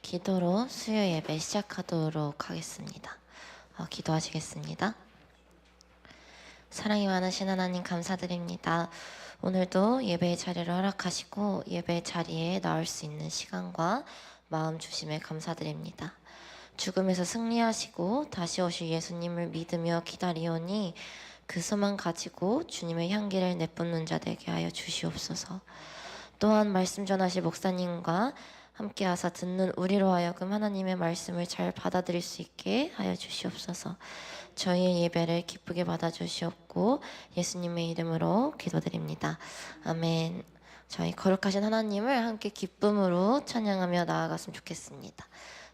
기도로 수요 예배 시작하도록 하겠습니다. 기도하시겠습니다. 사랑이 많으신 하나님 감사드립니다. 오늘도 예배의 자리를 허락하시고 예배의 자리에 나올 수 있는 시간과 마음 주심에 감사드립니다. 죽음에서 승리하시고 다시 오실 예수님을 믿으며 기다리오니 그 소망 가지고 주님의 향기를 내뿜는 자 되게 하여 주시옵소서. 또한 말씀 전하실 목사님과 함께하사 듣는 우리로 하여금 하나님의 말씀을 잘 받아들일 수 있게 하여 주시옵소서. 저희의 예배를 기쁘게 받아주시옵고 예수님의 이름으로 기도드립니다. 아멘. 저희 거룩하신 하나님을 함께 기쁨으로 찬양하며 나아갔으면 좋겠습니다.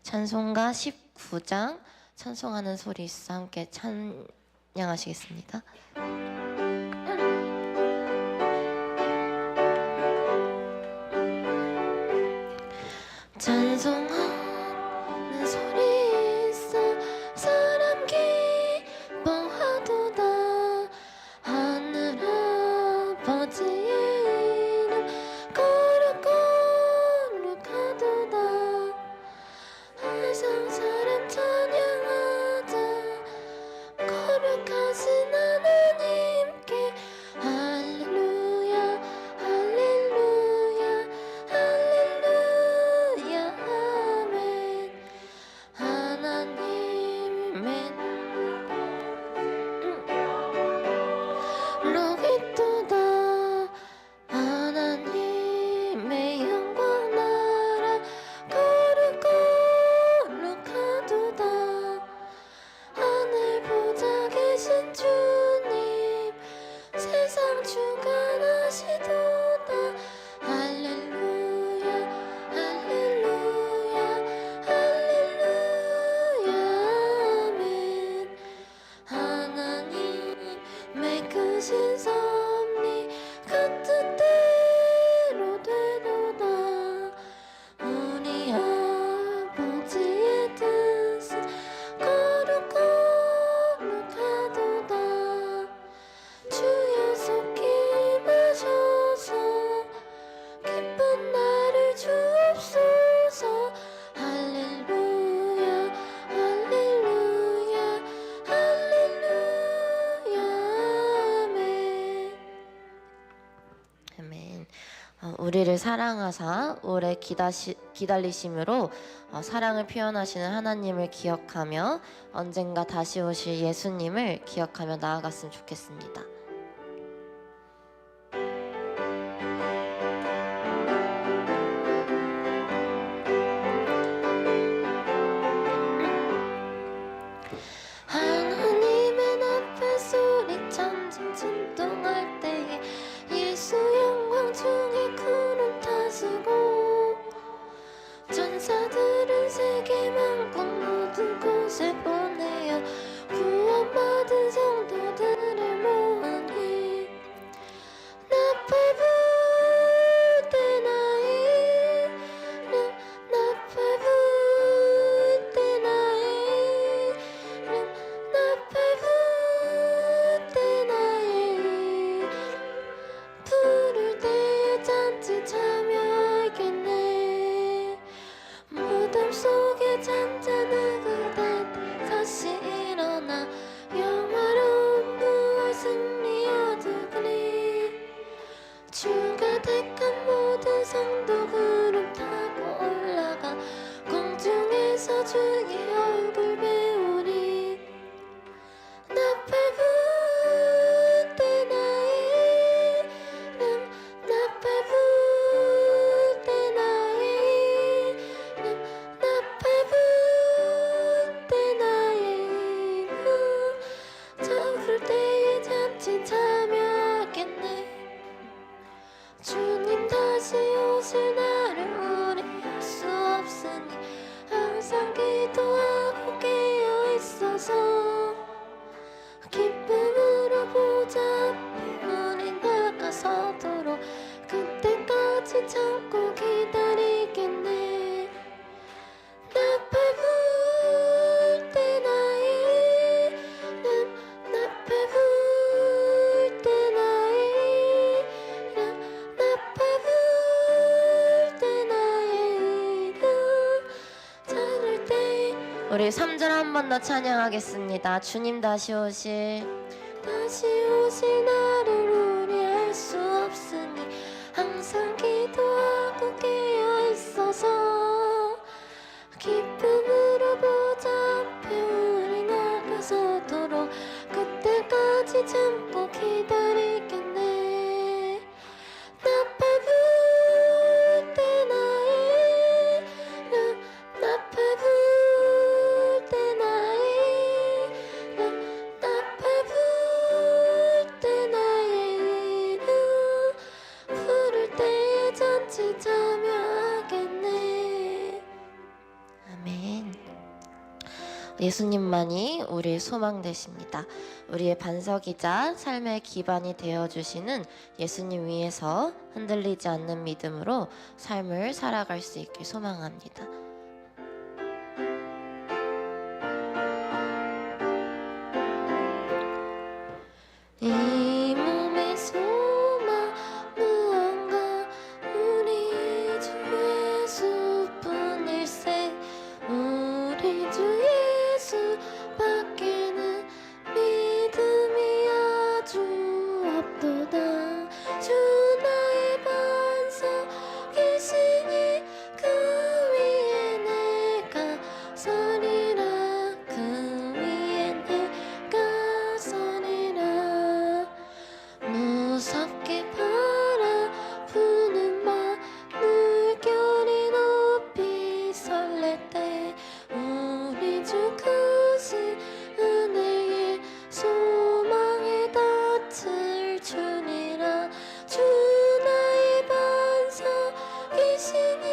찬송가 19장 찬송하는 소리 있어 함께 찬양하시겠습니다. 찬송하는 소리 있어 사람 기뻐하도다. 하늘 아버지의 이름 거룩거룩하도다. 항상 사람 찬양하자. 거룩하신 하나님께 할렐루야 할렐루야 할렐루야 아멘. 하나님의 로기도다. 하나님의 영광 나라 거룩거룩하도다. 하늘 보좌 계신 주님 세상 주관하시도다. 할렐루야 할렐루야 할렐루야 아멘. 하나님의 크신 섭리 그 뜻대로 되도다. 우리 아버지의 뜻은 거룩거룩하도다. 주여 속히 임하셔서 기쁜 날을 주옵소서. 할렐루야 할렐루야 할렐루야 아멘. 아멘. 우리를 사랑하사 오래 기다리심으로 사랑을 표현하시는 하나님을 기억하며 언젠가 다시 오실 예수님을 기억하며 나아갔으면 좋겠습니다. 하나님의 앞에 소리쳐 진동할 때에 예수 영광 중에 구름 타시고 전사들은 세계 만국 모든 곳에 보내어 구원받은 성도들을 모으니 나팔 불 때 나의 이름 나팔 불 때 나의 이름 나팔 불 때 나의 이름 부를 때에 잔치 참여하겠네. 무덤 속에 잠자는 그대 다시 일어나 영화로운 부활 승리 얻으리. 주가 택한 모든 성도 구름 타고 올라가 공중에서 주의 얼굴 배우리. 나팔 불 때 나의 이름 나팔 불 때 나의 이름 나팔 불 때 나의 이름 저 부를 때에 잠시 참여하겠네. 주님 다시 오실 날을 우리 알 수 없으니 항상 기도하고 깨어 있어서 기쁨으로 보좌 앞에 우리 나가서도록 그때까지 참고 기다리겠네. 나팔 불 때 나의 이름 나팔 불 때 나의 이름 나팔 불 우리 3절 한 번 더 찬양하겠습니다. 주님 다시 오실 나를 우리 알 수 없으니 항상 기도하고 깨어 있어서 기쁨으로 보좌 앞에 우리 나가서도록 그때까지 참고 기다리겠네. 나팔 불 때 나의 이름 나팔 불 때 나의 이름 나팔 불 때 나의 이름 부를 때에 잔치 참여하겠네. 아멘. 예수님만이 우리의 소망 되십니다. 우리의 반석이자 삶의 기반이 되어주시는 예수님 위에서 흔들리지 않는 믿음으로 삶을 살아갈 수 있길 소망합니다. 이 몸의 소망 무언가 우리 주 예수뿐일세. 우리 주 예수밖에는 믿음이 아주 없도다. 주 나의 반석이시니 그 위에 내가 서리라. 그 위에 내가 서리라. 무섭게 바라보는 마 물결이 높이 설렐 때 우리 주 크신 은혜의 소망에 닿을 주니라. 주 나의 반석이시니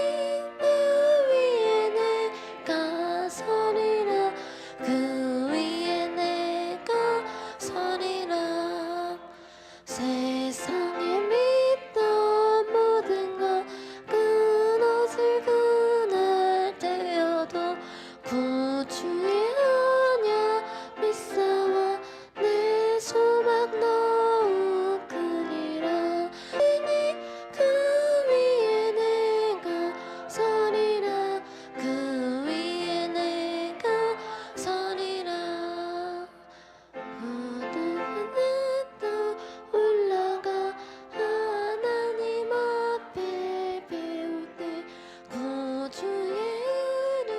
그 위에 내가 서리라. 그 위에 내가 서리라. 세상에 믿던 모든 것 끊어질 그날 되어도 구주의 언약 믿사와 내 소망 너무 크니라. 그 위에 내가 서리라. 그 위에 내가 서리라. 무덤에 올라가 하나님 앞에 배울 때 구주의 은혜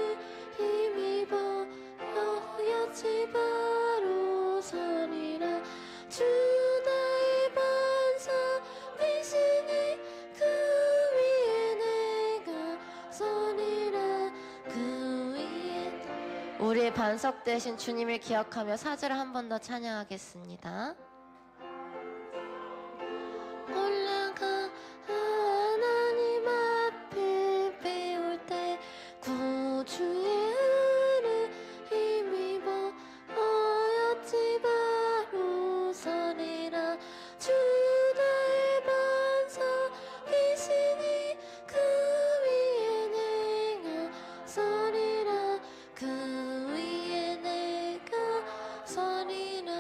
힘입어 여여지 바로 서리라. 주 나의 반석이시니 그 위에 내가 서리라. 그 위에 우리의 반석 되신 주님을 기억하며 4절 한 번 더 찬양하겠습니다. 올라가 하나님 앞에 배울 때 구주의 은혜 힘입어 어여지 바로 서리라. 주 나의 반석이시니 그 위에 내가 서리라. 그 위에 내가 서리라.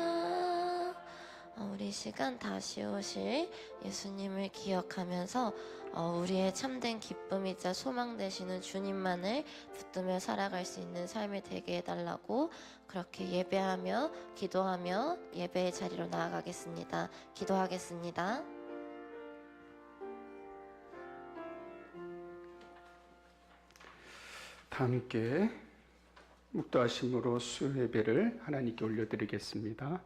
우리 시간 다시 오실 예수님을 기억하면서 우리의 참된 기쁨이자 소망 되시는 주님만을 붙들며 살아갈 수 있는 삶이 되게 해달라고 그렇게 예배하며 기도하며 예배의 자리로 나아가겠습니다. 기도하겠습니다. 다 함께 묵도하심으로 수요 예배를 하나님께 올려드리겠습니다.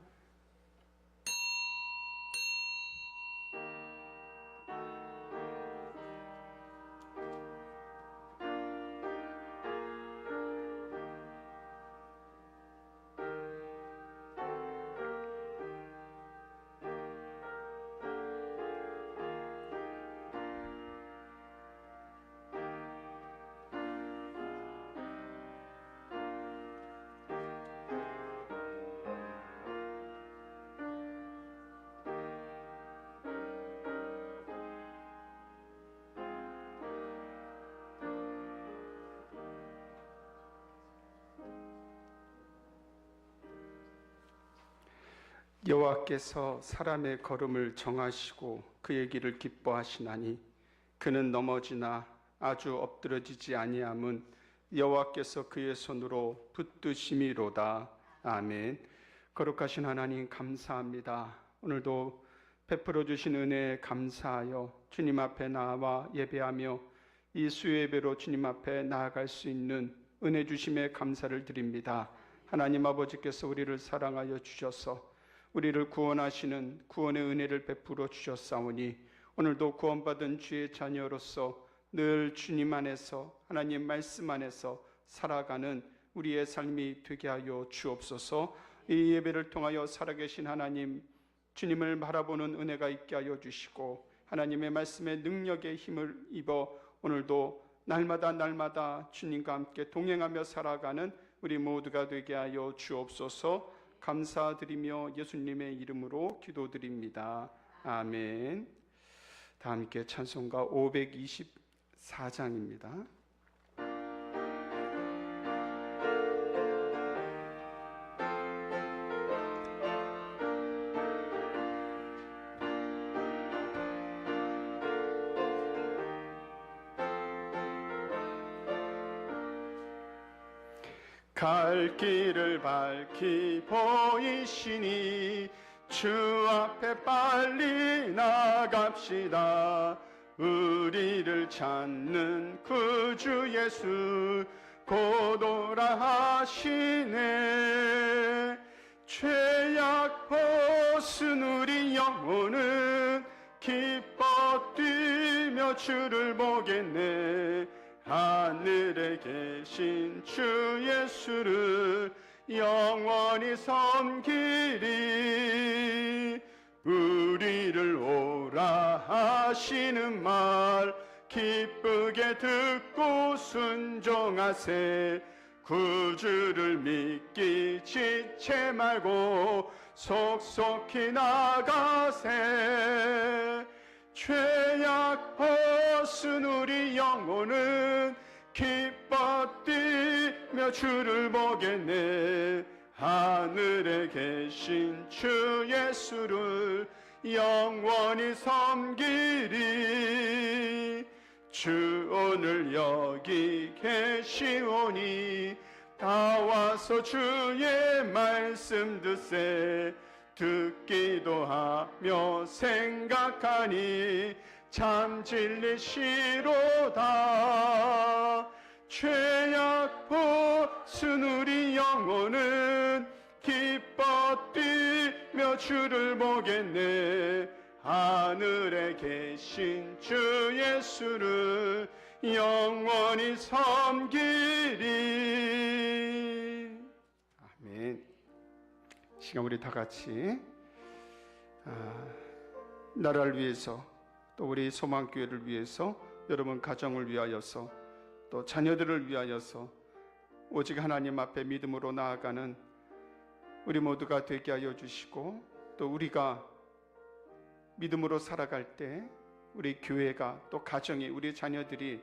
여호와께서 사람의 걸음을 정하시고 그의 길을 기뻐하시나니 그는 넘어지나 아주 엎드러지지 아니함은 여호와께서 그의 손으로 붙드심이로다. 아멘. 거룩하신 하나님 감사합니다. 오늘도 베풀어 주신 은혜에 감사하여 주님 앞에 나와 예배하며 이 수요예배로 주님 앞에 나아갈 수 있는 은혜 주심에 감사를 드립니다. 하나님 아버지께서 우리를 사랑하여 주셔서 우리를 구원하시는 구원의 은혜를 베풀어 주셨사오니 오늘도 구원받은 주의 자녀로서 늘 주님 안에서 하나님 말씀 안에서 살아가는 우리의 삶이 되게 하여 주옵소서. 이 예배를 통하여 살아계신 하나님 주님을 바라보는 은혜가 있게 하여 주시고 하나님의 말씀의 능력의 힘을 입어 오늘도 날마다 주님과 함께 동행하며 살아가는 우리 모두가 되게 하여 주옵소서. 감사드리며 예수님의 이름으로 기도드립니다. 아멘. 다 함께 찬송가 524장입니다. 갈 길을 밝히 보이시니 주 앞에 빨리 나갑시다. 우리를 찾는 구주 예수 곧 오라 하시네. 죄악 벗은 우리 영혼은 기뻐 뛰며 주를 보겠네. 하늘에 계신 주 예수를 영원히 섬기리. 우리를 오라 하시는 말 기쁘게 듣고 순종하세. 구주를 믿기 지체 말고 속속히 나가세. 죄악 벗은 우리 영혼은 기뻐 뛰며 주를 보겠네. 하늘에 계신 주 예수를 영원히 섬기리. 주 오늘 여기 계시오니 다 와서 주의 말씀 듣세. 듣기도 하며 생각하니 참 진리시로다. 죄악 벗은 우리 영혼은 기뻐 뛰며 주를 보겠네. 하늘에 계신 주 예수를 영원히 섬기리. 아멘. 시간 우리 다 같이 나라를 위해서 또 우리 소망교회를 위해서 여러분 가정을 위하여서 또 자녀들을 위하여서 오직 하나님 앞에 믿음으로 나아가는 우리 모두가 되게 하여 주시고 또 우리가 믿음으로 살아갈 때 우리 교회가 또 가정이 우리 자녀들이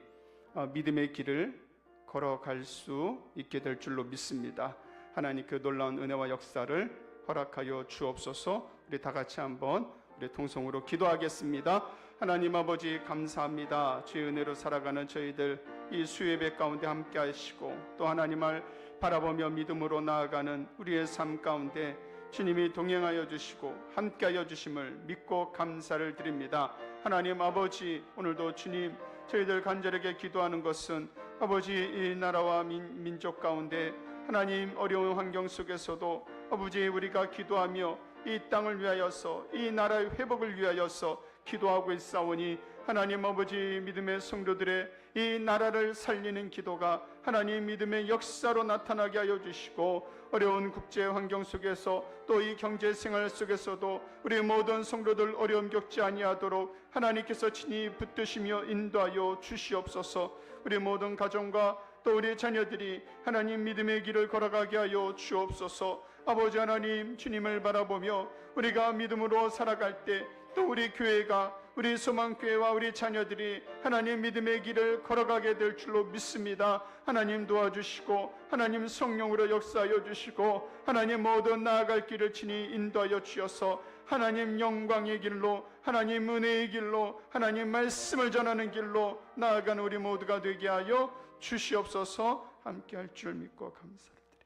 믿음의 길을 걸어갈 수 있게 될 줄로 믿습니다. 하나님 그 놀라운 은혜와 역사를 허락하여 주옵소서. 우리 다 같이 한번 우리 통성으로 기도하겠습니다. 하나님 아버지 감사합니다. 주의 은혜로 살아가는 저희들 이 수예배 가운데 함께 하시고 또 하나님을 바라보며 믿음으로 나아가는 우리의 삶 가운데 주님이 동행하여 주시고 함께하여 주심을 믿고 감사를 드립니다. 하나님 아버지 오늘도 주님 저희들 간절하게 기도하는 것은 아버지 이 나라와 민족 가운데 하나님 어려운 환경 속에서도 아버지 우리가 기도하며 이 땅을 위하여서 이 나라의 회복을 위하여서 기도하고 있사오니 하나님 아버지 믿음의 성도들의 이 나라를 살리는 기도가 하나님 믿음의 역사로 나타나게 하여 주시고 어려운 국제 환경 속에서 또 이 경제 생활 속에서도 우리 모든 성도들 어려움 겪지 아니하도록 하나님께서 친히 붙드시며 인도하여 주시옵소서. 우리 모든 가정과 또 우리 자녀들이 하나님 믿음의 길을 걸어가게 하여 주옵소서. 아버지 하나님 주님을 바라보며 우리가 믿음으로 살아갈 때 또 우리 교회가 우리 소망교회와 우리 자녀들이 하나님 믿음의 길을 걸어가게 될 줄로 믿습니다. 하나님 도와주시고 하나님 성령으로 역사하여 주시고 하나님 모든 나아갈 길을 친히 인도하여 주셔서 하나님 영광의 길로 하나님 은혜의 길로 하나님 말씀을 전하는 길로 나아가는 우리 모두가 되게 하여 주시옵소서. 함께할 줄 믿고 감사를 드립니다.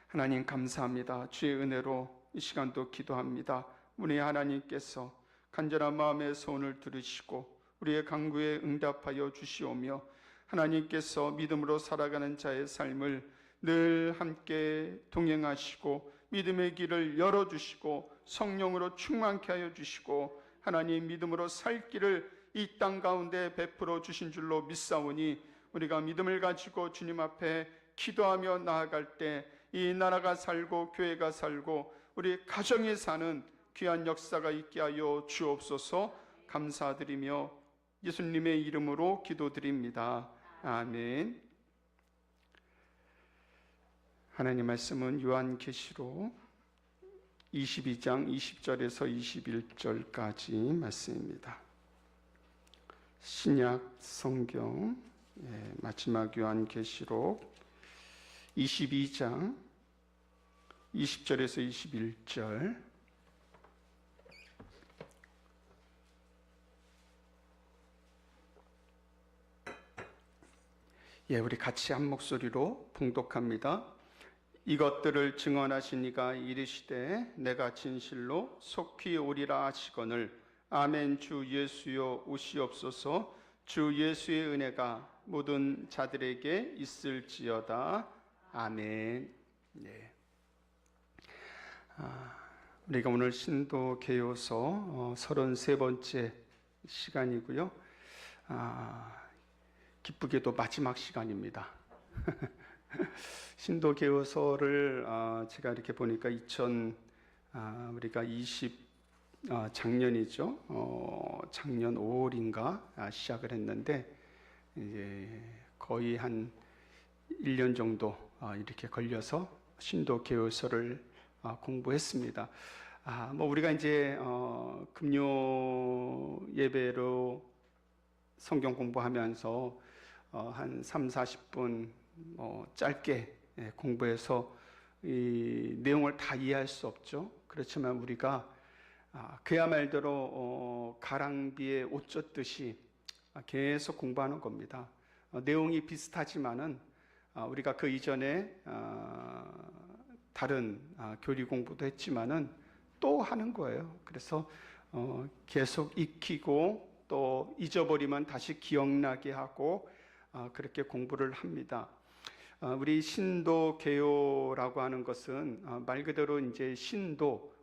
하나님 감사합니다. 주의 은혜로 이 시간도 기도합니다. 우리 하나님께서 간절한 마음의 소원을 들으시고 우리의 간구에 응답하여 주시오며 하나님께서 믿음으로 살아가는 자의 삶을 늘 함께 동행하시고 믿음의 길을 열어주시고 성령으로 충만케 하여 주시고 하나님 믿음으로 살 길을 이 땅 가운데 베풀어 주신 줄로 믿사오니 우리가 믿음을 가지고 주님 앞에 기도하며 나아갈 때 이 나라가 살고 교회가 살고 우리 가정이 사는 귀한 역사가 있게 하여 주옵소서. 감사드리며 예수님의 이름으로 기도드립니다. 아멘. 하나님 말씀은 요한계시록 22장 20절에서 21절까지 말씀입니다. 신약 성경 마지막 요한계시록 22장 20절에서 21절. 우리 같이 한 목소리로 봉독합니다. 이것들을 증언하신 이가 이르시되 내가 진실로 속히 오리라 하시거늘 아멘. 주 예수여 오시옵소서. 주 예수의 은혜가 모든 자들에게 있을지어다. 아멘. 우리가 오늘 신도개요서 33번째 시간이고요. 기쁘게도 마지막 시간입니다. 신도개요서를 제가 이렇게 보니까 우리가 작년이죠. 작년 5월인가 시작을 했는데 이제 거의 한 1년 정도 이렇게 걸려서 신도개요서를 공부했습니다. 우리가 이제 금요 예배로 성경 공부하면서 한 3-40분 짧게 공부해서 이 내용을 다 이해할 수 없죠. 그렇지만 우리가 그야말로 가랑비에 옷 젖듯이 계속 공부하는 겁니다. 내용이 비슷하지만은 우리가 그 이전에 다른 교리 공부도 했지만은 또 하는 거예요. 그래서 계속 익히고 또 잊어버리면 다시 기억나게 하고 그렇게 공부를 합니다. 우리 신도개요라고 하는 것은 말 그대로 이제 신도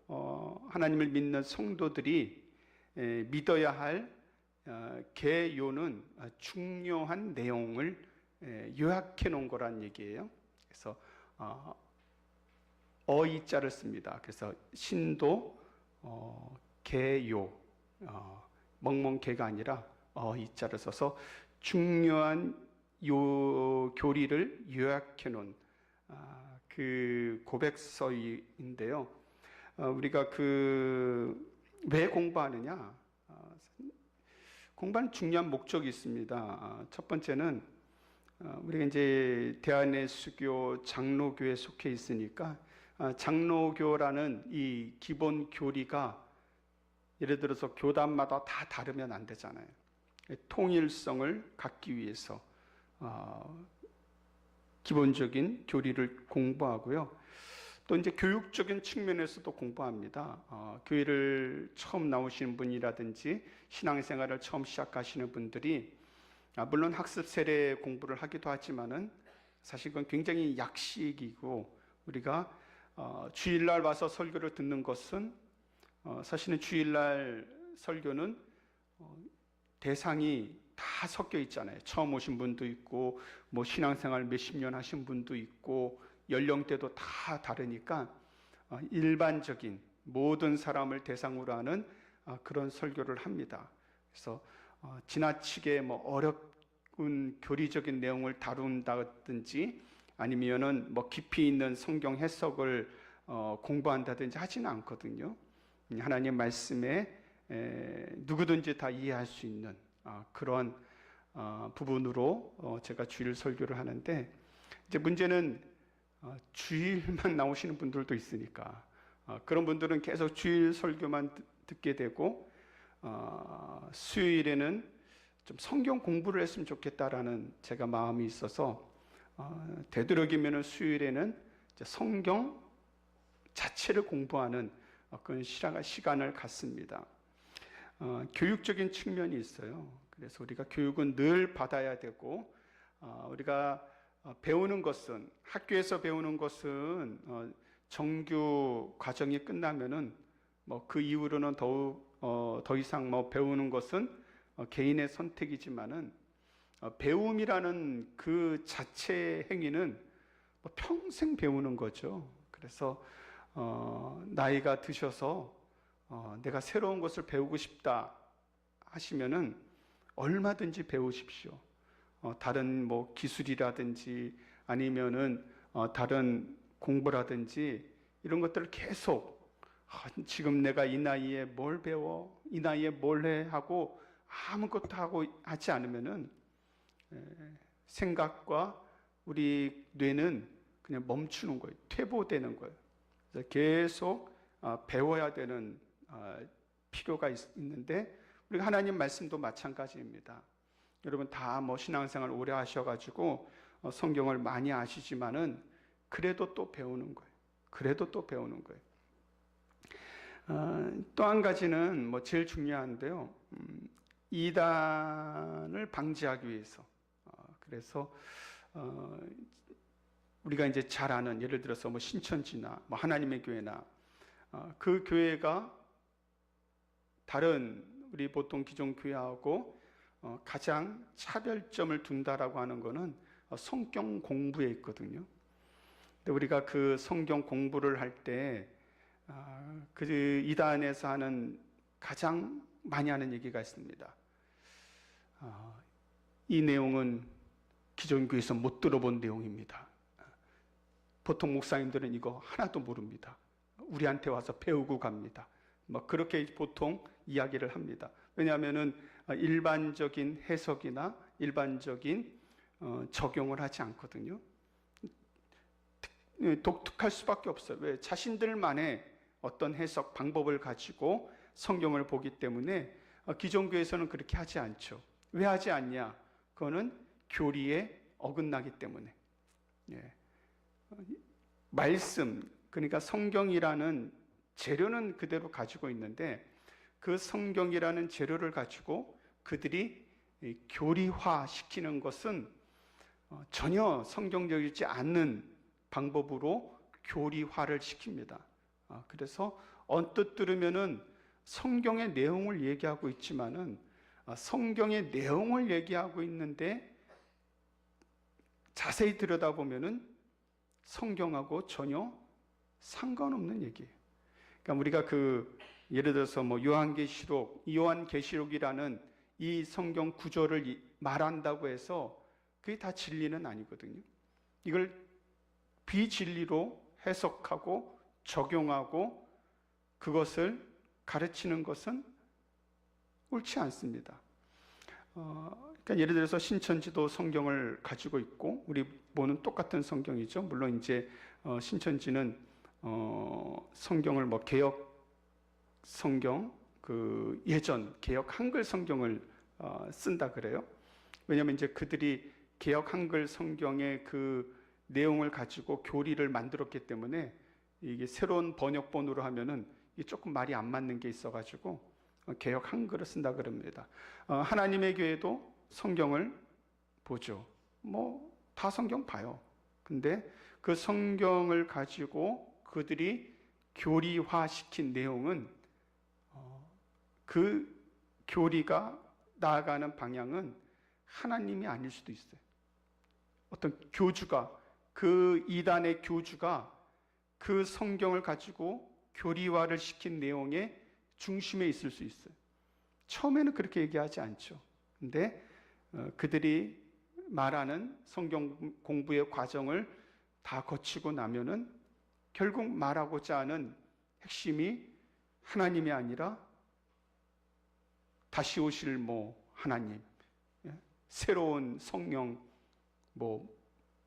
하나님을 믿는 성도들이 믿어야 할 개요는 중요한 내용을 요약해 놓은 거란 얘기예요. 그래서 어이자를 씁니다. 그래서 신도 개요 멍멍개가 아니라 어이자를 써서 중요한 교리를 요약해 놓은 그 고백서인데요. 우리가 왜 공부하느냐? 공부하는 중요한 목적이 있습니다. 첫 번째는 우리가 이제 대한의 수교 장로교에 속해 있으니까 장로교라는 이 기본 교리가 예를 들어서 교단마다 다 다르면 안 되잖아요. 통일성을 갖기 위해서 기본적인 교리를 공부하고요. 또 이제 교육적인 측면에서도 공부합니다. 교회를 처음 나오시는 분이라든지 신앙생활을 처음 시작하시는 분들이 물론 학습 세례 공부를 하기도 하지만은 사실 그건 굉장히 약식이고 우리가 주일날 와서 설교를 듣는 것은 사실은 주일날 설교는 대상이 다 섞여 있잖아요. 처음 오신 분도 있고 뭐 신앙생활 몇십 년 하신 분도 있고 연령대도 다 다르니까 일반적인 모든 사람을 대상으로 하는 그런 설교를 합니다. 그래서 지나치게 뭐 어려운 교리적인 내용을 다룬다든지 아니면은 뭐 깊이 있는 성경 해석을 공부한다든지 하지는 않거든요. 하나님 말씀에 누구든지 다 이해할 수 있는 그런 부분으로 제가 주일 설교를 하는데 이제 문제는 주일만 나오시는 분들도 있으니까 그런 분들은 계속 주일 설교만 듣게 되고 수요일에는 좀 성경 공부를 했으면 좋겠다라는 제가 마음이 있어서 되도록이면 수요일에는 이제 성경 자체를 공부하는 그런 시간을 갖습니다. 교육적인 측면이 있어요. 그래서 우리가 교육은 늘 받아야 되고 우리가 배우는 것은 학교에서 배우는 것은 정규 과정이 끝나면은 뭐 그 이후로는 더 이상 뭐 배우는 것은 개인의 선택이지만은 배움이라는 그 자체 행위는 뭐 평생 배우는 거죠. 그래서 나이가 드셔서 내가 새로운 것을 배우고 싶다 하시면은 얼마든지 배우십시오. 다른 뭐 기술이라든지 아니면은 다른 공부라든지 이런 것들을 계속 지금 내가 이 나이에 뭘 배워, 이 나이에 뭘 해 하고 아무것도 하지 않으면은 생각과 우리 뇌는 그냥 멈추는 거예요. 퇴보되는 거예요. 그래서 계속 배워야 되는 필요가 있는데 우리 하나님 말씀도 마찬가지입니다. 여러분 다 뭐 신앙생활 오래 하셔가지고 성경을 많이 아시지만은 그래도 또 배우는 거예요. 그래도 또 배우는 거예요. 또 한 가지는 뭐 제일 중요한데요. 이단을 방지하기 위해서. 그래서 우리가 이제 잘 아는 예를 들어서 뭐 신천지나 뭐 하나님의 교회나 그 교회가 다른 우리 보통 기존 교회하고 가장 차별점을 둔다라고 하는 것은 성경 공부에 있거든요. 근데 우리가 그 성경 공부를 할 때 그 이단에서 하는 가장 많이 하는 얘기가 있습니다. 이 내용은 기존 교회에서 못 들어본 내용입니다. 보통 목사님들은 이거 하나도 모릅니다. 우리한테 와서 배우고 갑니다. 뭐 그렇게 보통 이야기를 합니다. 왜냐하면은 일반적인 해석이나 일반적인 적용을 하지 않거든요. 독특할 수밖에 없어요. 왜? 자신들만의 어떤 해석 방법을 가지고 성경을 보기 때문에 기존 교회에서는 그렇게 하지 않죠. 왜 하지 않냐? 그거는 교리에 어긋나기 때문에. 말씀, 그러니까 성경이라는 재료는 그대로 가지고 있는데 그 성경이라는 재료를 가지고 그들이 교리화시키는 것은 전혀 성경적이지 않는 방법으로 교리화를 시킵니다. 그래서 언뜻 들으면은 성경의 내용을 얘기하고 있지만은 성경의 내용을 얘기하고 있는데 자세히 들여다보면은 성경하고 전혀 상관없는 얘기예요. 그러니까 우리가 예를 들어서 뭐 요한계시록이라는 이 성경 구절을 말한다고 해서 그게 다 진리는 아니거든요. 이걸 비진리로 해석하고 적용하고 그것을 가르치는 것은 옳지 않습니다. 그러니까 예를 들어서 신천지도 성경을 가지고 있고 우리 보는 똑같은 성경이죠. 물론 이제 신천지는 성경을 뭐 개역 성경 예전 개역 한글 성경을 쓴다 그래요. 왜냐하면 이제 그들이 개역 한글 성경의 그 내용을 가지고 교리를 만들었기 때문에 이게 새로운 번역본으로 하면은 이게 조금 말이 안 맞는 게 있어가지고 개역 한글을 쓴다 그럽니다. 하나님의 교회도 성경을 보죠. 뭐 다 성경 봐요. 근데 그 성경을 가지고 그들이 교리화시킨 내용은 그 교리가 나아가는 방향은 하나님이 아닐 수도 있어요. 어떤 교주가 그 이단의 교주가 그 성경을 가지고 교리화를 시킨 내용의 중심에 있을 수 있어요. 처음에는 그렇게 얘기하지 않죠. 근데 그들이 말하는 성경 공부의 과정을 다 거치고 나면은 결국 말하고자 하는 핵심이 하나님이 아니라 다시 오실 하나님, 새로운 성령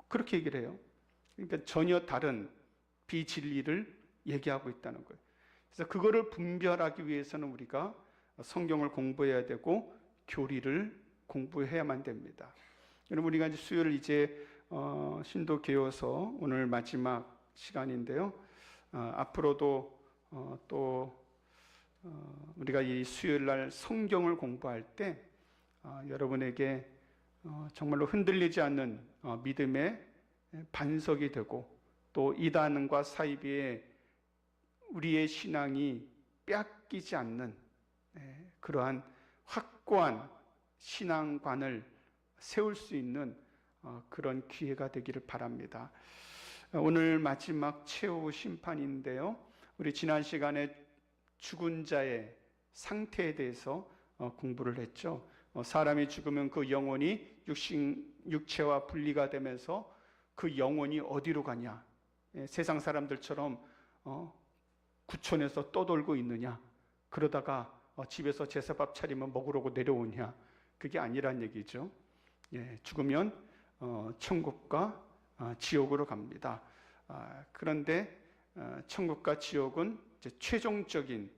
그렇게 얘기를 해요. 그러니까 전혀 다른 비진리를 얘기하고 있다는 거예요. 그래서 그거를 분별하기 위해서는 우리가 성경을 공부해야 되고 교리를 공부해야만 됩니다. 여러분, 우리가 이제 수요일 이제 신도 교요서 오늘 마지막 시간인데요. 앞으로도 또 우리가 이 수요일 날 성경을 공부할 때 여러분에게 정말로 흔들리지 않는 믿음의 반석이 되고, 또 이단과 사이비에 우리의 신앙이 빼앗기지 않는 그러한 확고한 신앙관을 세울 수 있는 그런 기회가 되기를 바랍니다. 오늘 마지막 최후 심판인데요. 우리 지난 시간에 죽은 자의 상태에 대해서 공부를 했죠. 사람이 죽으면 그 영혼이 육체와 분리가 되면서 그 영혼이 어디로 가냐? 세상 사람들처럼 구촌에서 떠돌고 있느냐? 그러다가 집에서 제사밥 차리면 먹으려고 내려오냐? 그게 아니란 얘기죠. 죽으면 천국과 지옥으로 갑니다. 그런데 천국과 지옥은 이제 최종적인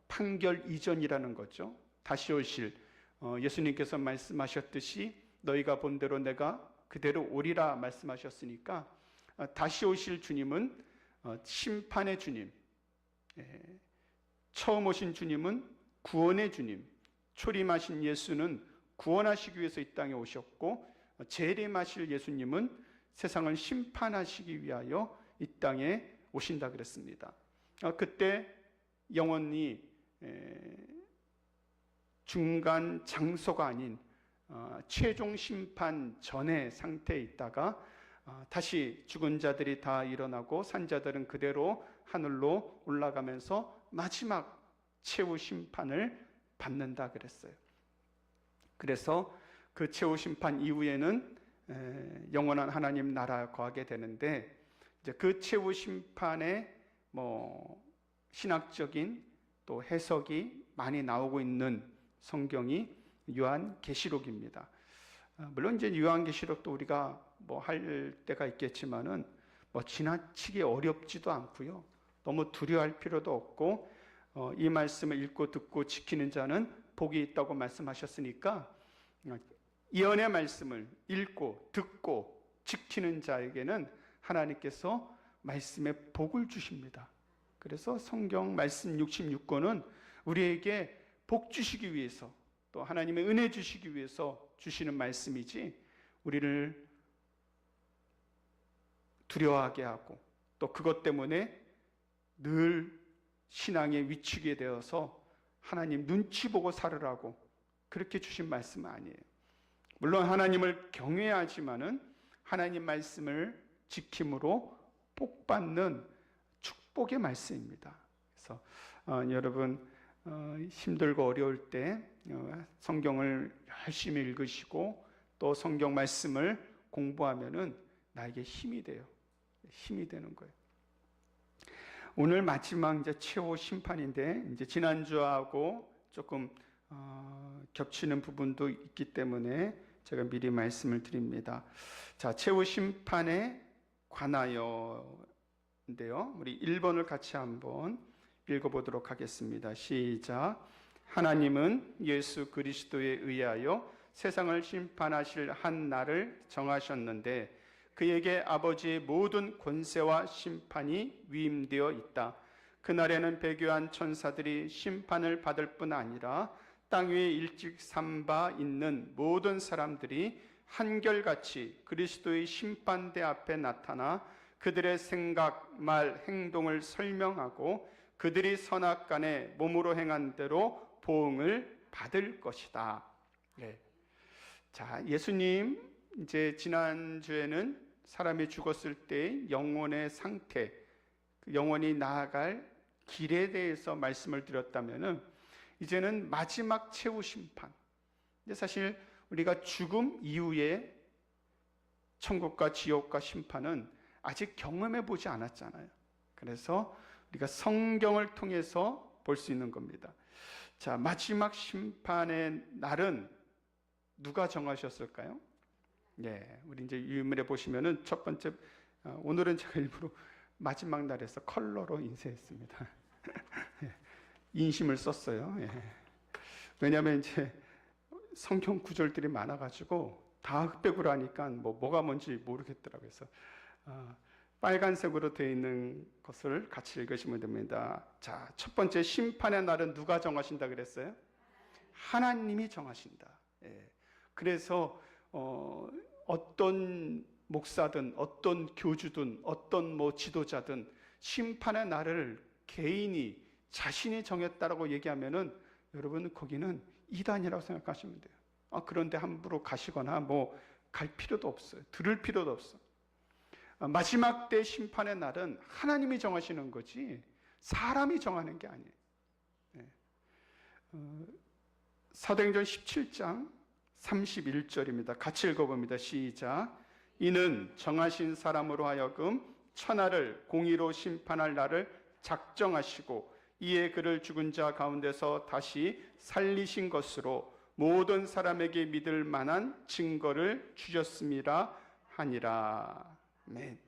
판결 이전이라는 거죠. 다시 오실, 예수님께서 말씀하셨듯이 너희가 본 대로 내가 그대로 오리라 말씀하셨으니까, 다시 오실 주님은 심판의 주님, 처음 오신 주님은 구원의 주님, 초림하신 예수는 구원하시기 위해서 이 땅에 오셨고, 재림하실 예수님은 세상을 심판하시기 위하여 이 땅에 오신다 그랬습니다. 그때 영원히 중간 장소가 아닌 최종 심판 전의 상태에 있다가 다시 죽은 자들이 다 일어나고 산자들은 그대로 하늘로 올라가면서 마지막 최후 심판을 받는다 그랬어요. 그래서 그 최후 심판 이후에는 영원한 하나님 나라에 거하게 되는데, 이제 그 최후 심판의 신학적인 또 해석이 많이 나오고 있는 성경이 요한계시록입니다. 물론 이제 요한계시록도 우리가 할 때가 있겠지만은 지나치게 어렵지도 않고요. 너무 두려워할 필요도 없고, 이 말씀을 읽고 듣고 지키는 자는 복이 있다고 말씀하셨으니까, 예언의 말씀을 읽고 듣고 지키는 자에게는 하나님께서 말씀의 복을 주십니다. 그래서 성경 말씀 66권은 우리에게 복 주시기 위해서, 또 하나님의 은혜 주시기 위해서 주시는 말씀이지, 우리를 두려워하게 하고 또 그것 때문에 늘 신앙에 위축이 되어서 하나님 눈치 보고 살으라고 그렇게 주신 말씀은 아니에요. 물론 하나님을 경외하지만은 하나님 말씀을 지킴으로 복받는 축복의 말씀입니다. 그래서 여러분 힘들고 어려울 때 성경을 열심히 읽으시고 또 성경 말씀을 공부하면은 나에게 힘이 돼요. 힘이 되는 거예요. 오늘 마지막 이제 최후 심판인데, 이제 지난주하고 조금 겹치는 부분도 있기 때문에 제가 미리 말씀을 드립니다. 자, 최후 심판에 관하여인데요. 우리 1번을 같이 한번 읽어보도록 하겠습니다. 시작. 하나님은 예수 그리스도에 의하여 세상을 심판하실 한 날을 정하셨는데, 그에게 아버지의 모든 권세와 심판이 위임되어 있다. 그날에는 배교한 천사들이 심판을 받을 뿐 아니라 땅 위에 일찍 산 바 있는 모든 사람들이 한결같이 그리스도의 심판대 앞에 나타나 그들의 생각, 말, 행동을 설명하고 그들이 선악간에 몸으로 행한 대로 보응을 받을 것이다. 네. 자, 예수님 이제 지난주에는 사람이 죽었을 때 영혼의 상태, 영혼이 나아갈 길에 대해서 말씀을 드렸다면은, 이제는 마지막 최후 심판. 근데 사실 우리가 죽음 이후에 천국과 지옥과 심판은 아직 경험해 보지 않았잖아요. 그래서 우리가 성경을 통해서 볼 수 있는 겁니다. 자, 마지막 심판의 날은 누가 정하셨을까요? 네, 우리 이제 유물에 보시면은 첫 번째, 오늘은 제가 일부러 마지막 날에서 컬러로 인쇄했습니다. 인심을 썼어요. 예. 왜냐하면 이제 성경 구절들이 많아가지고 다 흑백으로 하니까 뭐가 뭔지 모르겠더라고요. 그래서 빨간색으로 되어 있는 것을 같이 읽으시면 됩니다. 자, 첫 번째, 심판의 날은 누가 정하신다 그랬어요? 하나님이 정하신다. 예. 그래서 어떤 목사든 어떤 교주든 어떤 지도자든 심판의 날을 개인이 자신이 정했다라고 얘기하면은 여러분 거기는 이단이라고 생각하시면 돼요. 그런데 함부로 가시거나 갈 필요도 없어요. 들을 필요도 없어. 마지막 때 심판의 날은 하나님이 정하시는 거지 사람이 정하는 게 아니에요. 네. 사도행전 17장 31절입니다. 같이 읽어봅니다. 시작. 이는 정하신 사람으로 하여금 천하를 공의로 심판할 날을 작정하시고 이에 그를 죽은 자 가운데서 다시 살리신 것으로 모든 사람에게 믿을 만한 증거를 주셨음이라 하니라. 네.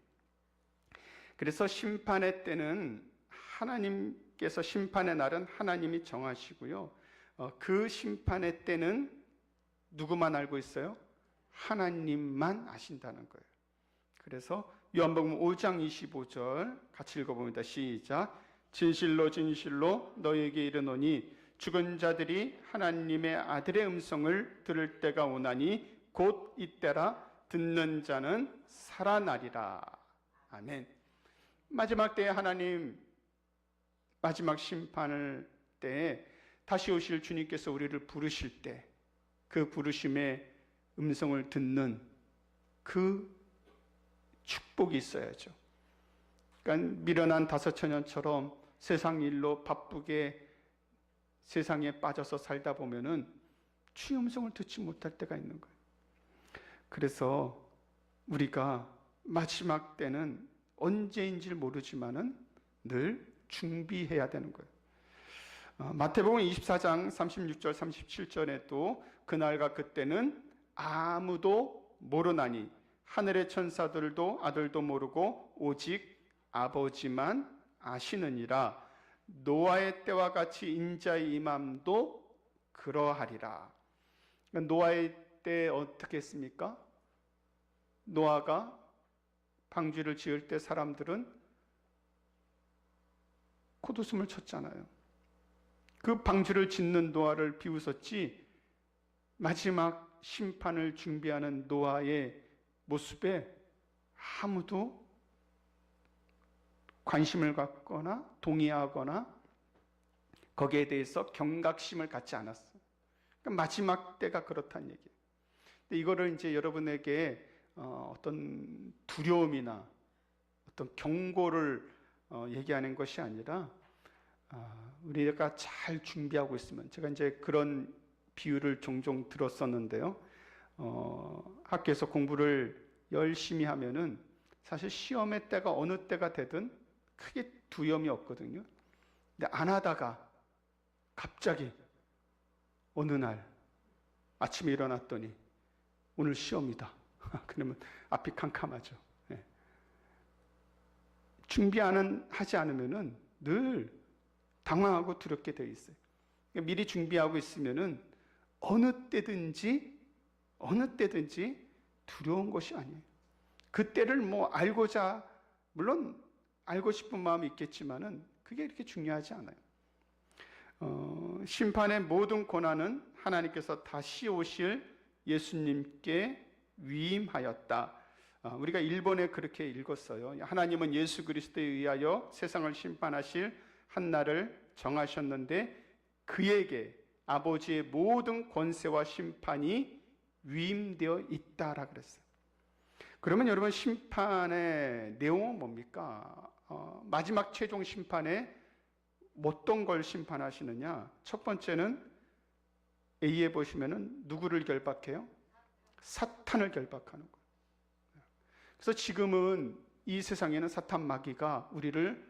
그래서 심판의 때는 하나님께서 심판의 날은 하나님이 정하시고요. 그 심판의 때는 누구만 알고 있어요? 하나님만 아신다는 거예요. 그래서 요한복음 5장 25절 같이 읽어봅니다. 시작. 진실로 진실로 너희에게 이르노니 죽은 자들이 하나님의 아들의 음성을 들을 때가 오나니 곧 이때라. 듣는 자는 살아나리라. 아멘. 마지막 때에 하나님 마지막 심판을 때에 다시 오실 주님께서 우리를 부르실 때 그 부르심의 음성을 듣는 그 축복이 있어야죠. 그러니까 미련한 다섯처녀처럼 세상 일로 바쁘게 세상에 빠져서 살다 보면은 주의 음성을 듣지 못할 때가 있는 거예요. 그래서 우리가 마지막 때는 언제인지 모르지만은 늘 준비해야 되는 거예요. 마태복음 24장 36절 37절에도 그날과 그때는 아무도 모르나니 하늘의 천사들도 아들도 모르고 오직 아버지만 아시느니라. 노아의 때와 같이 인자의 임함도 그러하리라. 노아의 때 어떻게 했습니까? 노아가 방주를 지을 때 사람들은 콧웃음을 쳤잖아요. 그 방주를 짓는 노아를 비웃었지 마지막 심판을 준비하는 노아의 모습에 아무도 관심을 갖거나 동의하거나 거기에 대해서 경각심을 갖지 않았어요. 그러니까 마지막 때가 그렇다는 얘기예요. 근데 이거를 이제 여러분에게 어떤 두려움이나 어떤 경고를 얘기하는 것이 아니라 우리가 잘 준비하고 있으면, 제가 이제 그런 비유를 종종 들었었는데요. 학교에서 공부를 열심히 하면은 사실 시험의 때가 어느 때가 되든 크게 두려움이 없거든요. 근데 안 하다가 갑자기 어느 날 아침에 일어났더니 오늘 시험이다. 그러면 앞이 캄캄하죠. 네. 하지 않으면은 늘 당황하고 두렵게 되어 있어요. 그러니까 미리 준비하고 있으면은 어느 때든지 두려운 것이 아니에요. 그때를 알고자, 물론 알고 싶은 마음이 있겠지만은 그게 이렇게 중요하지 않아요. 심판의 모든 고난은 하나님께서 다시 오실 예수님께 위임하였다. 우리가 일본에 그렇게 읽었어요. 하나님은 예수 그리스도에 의하여 세상을 심판하실 한 날을 정하셨는데 그에게 아버지의 모든 권세와 심판이 위임되어 있다라 그랬어요. 그러면 여러분 심판의 내용은 뭡니까? 마지막 최종 심판에 어떤 걸 심판하시느냐? 첫 번째는 A에 보시면은 누구를 결박해요? 사탄을 결박하는 거예요. 그래서 지금은 이 세상에는 사탄 마귀가 우리를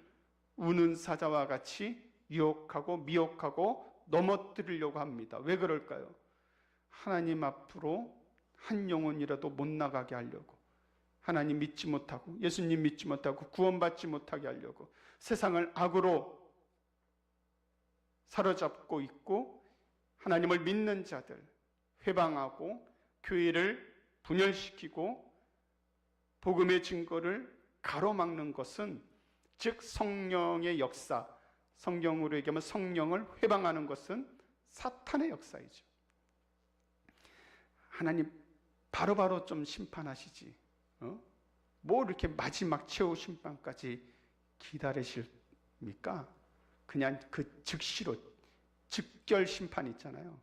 우는 사자와 같이 유혹하고 미혹하고 넘어뜨리려고 합니다. 왜 그럴까요? 하나님 앞으로 한 영혼이라도 못 나가게 하려고, 하나님 믿지 못하고 예수님 믿지 못하고 구원받지 못하게 하려고 세상을 악으로 사로잡고 있고, 하나님을 믿는 자들, 회방하고 교회를 분열시키고 복음의 증거를 가로막는 것은, 즉 성령의 역사, 성경으로 얘기하면 성령을 회방하는 것은 사탄의 역사이죠. 하나님 바로바로 좀 심판하시지, 뭐 이렇게 마지막 최후 심판까지 기다리십니까? 그냥 그 즉시로 즉결 심판 있잖아요.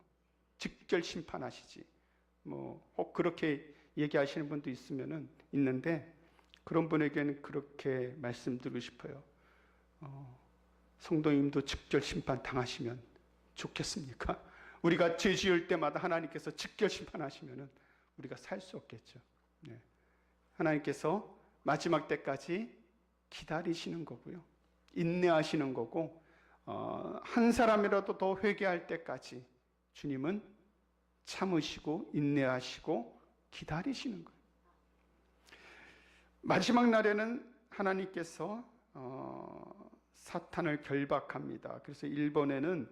즉결 심판하시지. 뭐 혹 그렇게 얘기하시는 분도 있는데, 그런 분에게는 그렇게 말씀드리고 싶어요. 성도님도 즉결 심판 당하시면 좋겠습니까? 우리가 죄 지을 때마다 하나님께서 즉결 심판하시면 우리가 살 수 없겠죠. 네. 하나님께서 마지막 때까지 기다리시는 거고요, 인내하시는 거고, 한 사람이라도 더 회개할 때까지 주님은 참으시고 인내하시고 기다리시는 거예요. 마지막 날에는 하나님께서 사탄을 결박합니다. 그래서 일본에는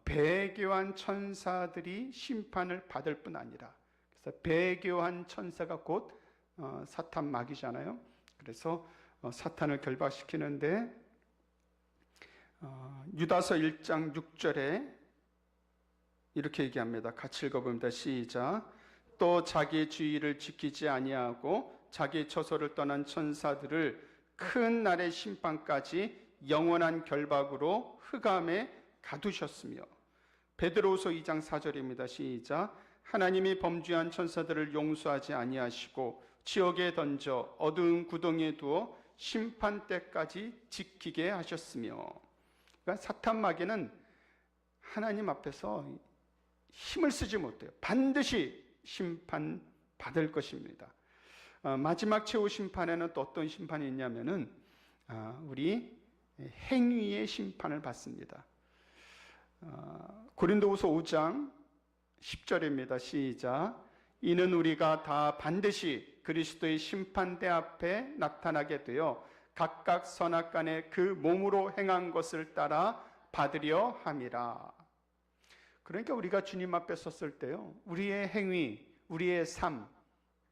배교한 천사들이 심판을 받을 뿐 아니라, 그래서 배교한 천사가 곧 사탄 마귀잖아요. 그래서 사탄을 결박시키는데, 유다서 1장 6절에 이렇게 얘기합니다. 같이 읽어봅니다. 시작. 또 자기의 주의를 지키지 아니하고 자기의 처소를 떠난 천사들을 큰 날의 심판까지 영원한 결박으로 흑암에 가두셨으며. 베드로후서 2장 4절입니다. 시작. 하나님이 범죄한 천사들을 용서하지 아니하시고 지옥에 던져 어두운 구덩이에 두어 심판 때까지 지키게 하셨으며. 그러니까 사탄 마귀는 하나님 앞에서 힘을 쓰지 못해요. 반드시 심판받을 것입니다. 마지막 최후 심판에는 또 어떤 심판이 있냐면은 우리 행위의 심판을 받습니다. 고린도후서 5장 10절입니다. 시작. 이는 우리가 다 반드시 그리스도의 심판대 앞에 나타나게 되어 각각 선악간에 그 몸으로 행한 것을 따라 받으려 함이라. 그러니까 우리가 주님 앞에 섰을 때요, 우리의 행위, 우리의 삶,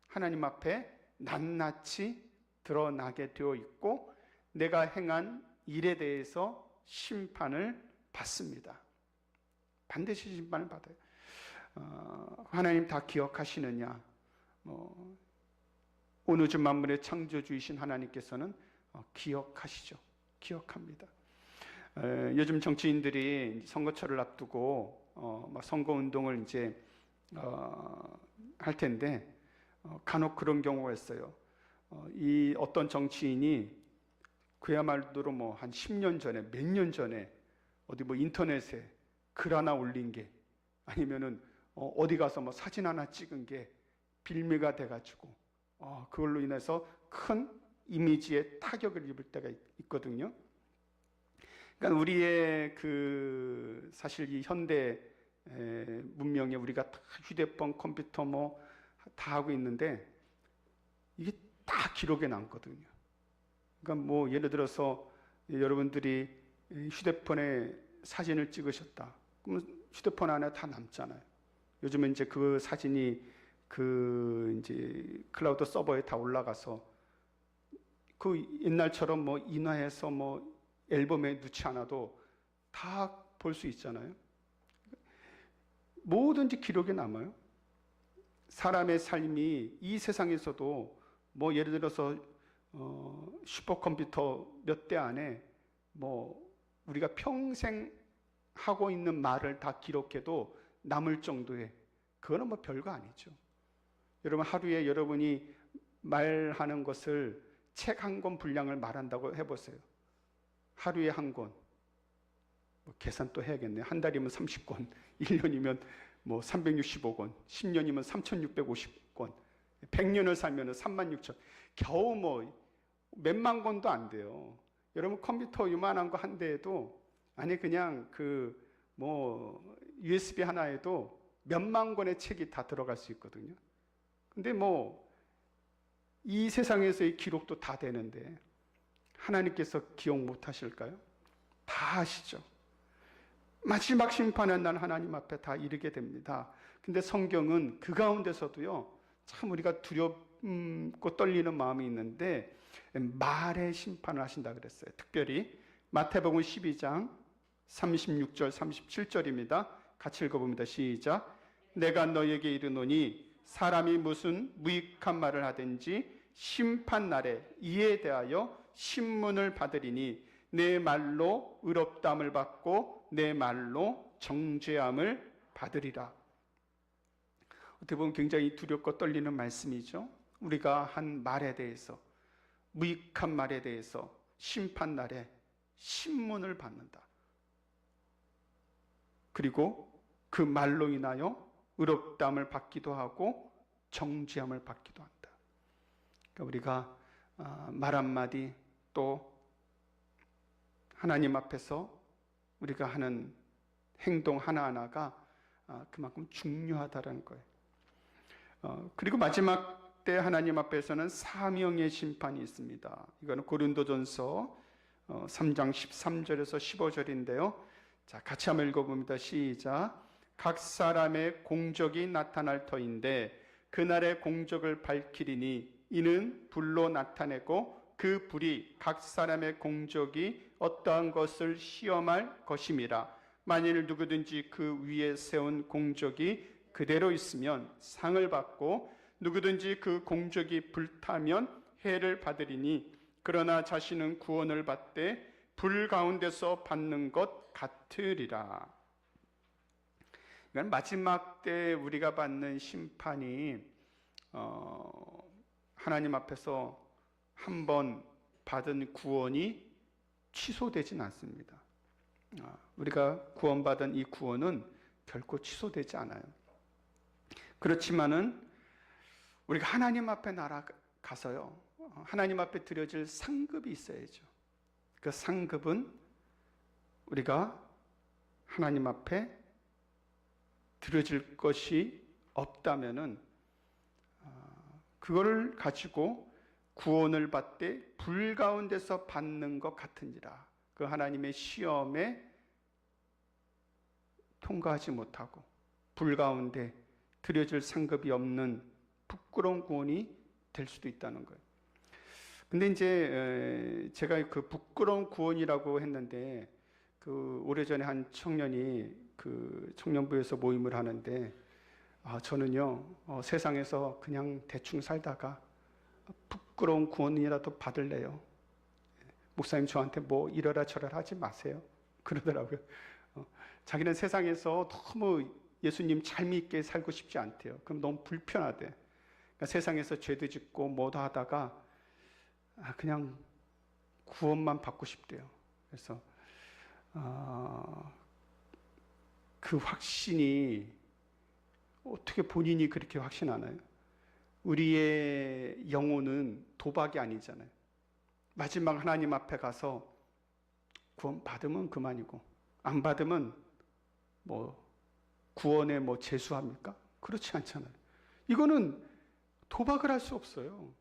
하나님 앞에 낱낱이 드러나게 되어 있고, 내가 행한 일에 대해서 심판을 받습니다. 반드시 심판을 받아요. 하나님 다 기억하시느냐? 온 우주 만물의 창조주이신 하나님께서는 기억하시죠. 기억합니다. 요즘 정치인들이 선거철을 앞두고 선거 운동을 이제 할 텐데, 간혹 그런 경우가 있어요. 이 어떤 정치인이 그야말로 뭐 한 10년 전에, 몇 년 전에 어디 뭐 인터넷에 글 하나 올린 게, 아니면은 어디 가서 뭐 사진 하나 찍은 게 빌미가 돼가지고 그걸로 인해서 큰 이미지에 타격을 입을 때가 있거든요. 그러니까 우리의 사실 이 현대 문명에 우리가 다 휴대폰, 컴퓨터 뭐 다 하고 있는데, 이게 다 기록에 남거든요. 그러니까 뭐 예를 들어서 여러분들이 휴대폰에 사진을 찍으셨다. 그러면 휴대폰 안에 다 남잖아요. 요즘은 이제 그 사진이 이제 클라우드 서버에 다 올라가서 옛날처럼 뭐 인화해서 뭐 앨범에 넣지 않아도 다 볼 수 있잖아요. 뭐든지 기록에 남아요. 사람의 삶이 이 세상에서도 뭐 예를 들어서 슈퍼컴퓨터 몇 대 안에 뭐 우리가 평생 하고 있는 말을 다 기록해도 남을 정도의, 그거는 뭐 별거 아니죠. 여러분, 하루에 여러분이 말하는 것을 책 한 권 분량을 말한다고 해보세요. 하루에 한 권, 뭐 계산 또 해야겠네요. 한 달이면 30권, 1년이면 뭐 365권, 10년이면 3650권, 100년을 살면 36,000, 겨우 뭐 몇만 권도 안 돼요. 여러분, 컴퓨터 요만한 거 한 대에도, 아니 그냥 뭐 USB 하나에도 몇만 권의 책이 다 들어갈 수 있거든요. 근데 뭐 이 세상에서의 기록도 다 되는데 하나님께서 기억 못 하실까요? 다 하시죠. 마지막 심판의 날 하나님 앞에 다 이르게 됩니다. 근데 성경은 그 가운데서도요, 참 우리가 두렵고 떨리는 마음이 있는데 말의 심판을 하신다 그랬어요. 특별히 마태복음 12장 36절 37절입니다. 같이 읽어봅니다. 시작. 내가 너에게 이르노니 사람이 무슨 무익한 말을 하든지 심판날에 이에 대하여 신문을 받으리니 내 말로 의롭다함을 받고 내 말로 정죄함을 받으리라. 어떻게 보면 굉장히 두렵고 떨리는 말씀이죠. 우리가 한 말에 대해서, 무익한 말에 대해서 심판날에 신문을 받는다. 그리고 그 말로 인하여 의롭다함을 받기도 하고 정죄함을 받기도 한다. 그러니까 우리가 말 한마디, 또 하나님 앞에서 우리가 하는 행동 하나하나가 그만큼 중요하다는 거예요. 그리고 마지막 때 하나님 앞에서는 사명의 심판이 있습니다. 이거는 고린도전서 3장 13절에서 15절인데요. 자, 같이 한번 읽어봅니다. 시작. 각 사람의 공적이 나타날 터인데 그날의 공적을 밝히리니 이는 불로 나타내고 그 불이 각 사람의 공적이 어떠한 것을 시험할 것임이라. 만일 누구든지 그 위에 세운 공적이 그대로 있으면 상을 받고 누구든지 그 공적이 불타면 해를 받으리니 그러나 자신은 구원을 받되 불 가운데서 받는 것 같으리라. 이건 마지막 때 우리가 받는 심판이 하나님 앞에서 한번 받은 구원이 취소되진 않습니다. 우리가 구원받은 이 구원은 결코 취소되지 않아요. 그렇지만은 우리가 하나님 앞에 나아가서요, 하나님 앞에 드려질 상급이 있어야죠. 그 상급은 우리가 하나님 앞에 드려질 것이 없다면은 그거를 가지고 구원을 받되 불 가운데서 받는 것 같은지라. 그 하나님의 시험에 통과하지 못하고 불 가운데 드려질 상급이 없는 부끄러운 구원이 될 수도 있다는 거예요. 근데 이제 제가 그 부끄러운 구원이라고 했는데 그 오래전에 한 청년이 그 청년부에서 모임을 하는데 저는요 세상에서 그냥 대충 살다가 부끄러운 구원이라도 받을래요. 목사님 저한테 뭐 이러라 저러라 하지 마세요. 그러더라고요. 자기는 세상에서 너무 예수님 잘 믿게 살고 싶지 않대요. 그럼 너무 불편하대. 그러니까 세상에서 죄도 짓고 뭐도 하다가 그냥 구원만 받고 싶대요. 그래서 그 확신이 어떻게 본인이 그렇게 확신하나요? 우리의 영혼은 도박이 아니잖아요. 마지막 하나님 앞에 가서 구원 받으면 그만이고 안 받으면 뭐 구원에 뭐 재수합니까? 그렇지 않잖아요. 이거는 도박을 할 수 없어요.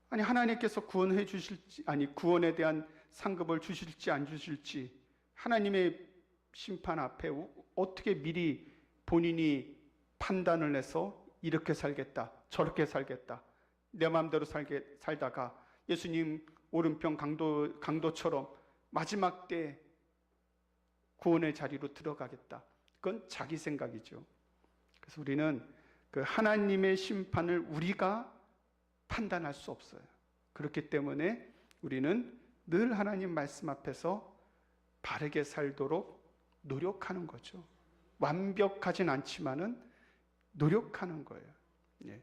아니 하나님께서 구원해 주실지, 아니 구원에 대한 상급을 주실지 안 주실지 하나님의 심판 앞에 어떻게 미리 본인이 판단을 해서 이렇게 살겠다, 저렇게 살겠다, 내 마음대로 살다가 예수님 오른편 강도처럼 마지막 때 구원의 자리로 들어가겠다. 그건 자기 생각이죠. 그래서 우리는 그 하나님의 심판을 우리가 판단할 수 없어요. 그렇기 때문에 우리는 늘 하나님 말씀 앞에서 바르게 살도록 노력하는 거죠. 완벽하진 않지만은 노력하는 거예요. 예.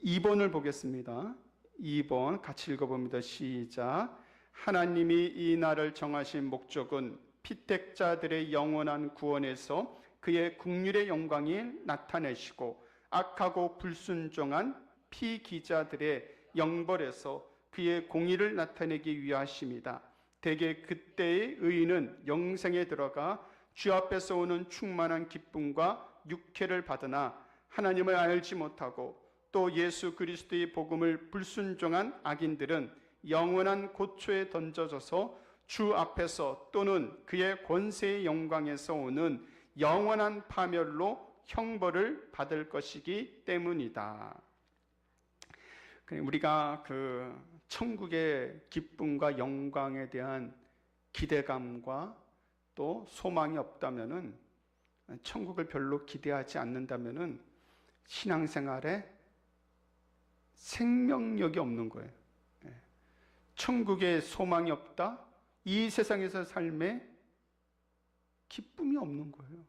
2번을 보겠습니다. 2번 같이 읽어봅니다. 시작. 하나님이 이 날을 정하신 목적은 피택자들의 영원한 구원에서 그의 긍휼의 영광이 나타내시고 악하고 불순종한 피기자들의 영벌에서 그의 공의를 나타내기 위하심이다. 대개 그때의 의인은 영생에 들어가 주 앞에서 오는 충만한 기쁨과 육회를 받으나 하나님을 알지 못하고 또 예수 그리스도의 복음을 불순종한 악인들은 영원한 고초에 던져져서 주 앞에서 또는 그의 권세의 영광에서 오는 영원한 파멸로 형벌을 받을 것이기 때문이다. 우리가 그 천국의 기쁨과 영광에 대한 기대감과 또 소망이 없다면은, 천국을 별로 기대하지 않는다면은 신앙생활에 생명력이 없는 거예요. 천국에 소망이 없다? 이 세상에서 삶에 기쁨이 없는 거예요.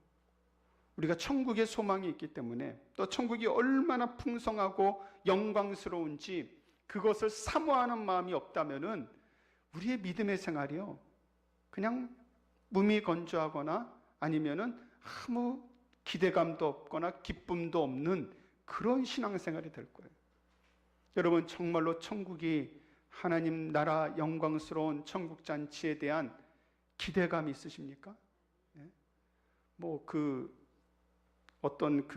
우리가 천국에 소망이 있기 때문에, 또 천국이 얼마나 풍성하고 영광스러운지 그것을 사모하는 마음이 없다면은 우리의 믿음의 생활이요, 그냥 무미건조하거나 아니면은 아무 기대감도 없거나 기쁨도 없는 그런 신앙생활이 될 거예요. 여러분, 정말로 천국이 하나님 나라 영광스러운 천국 잔치에 대한 기대감이 있으십니까? 어떤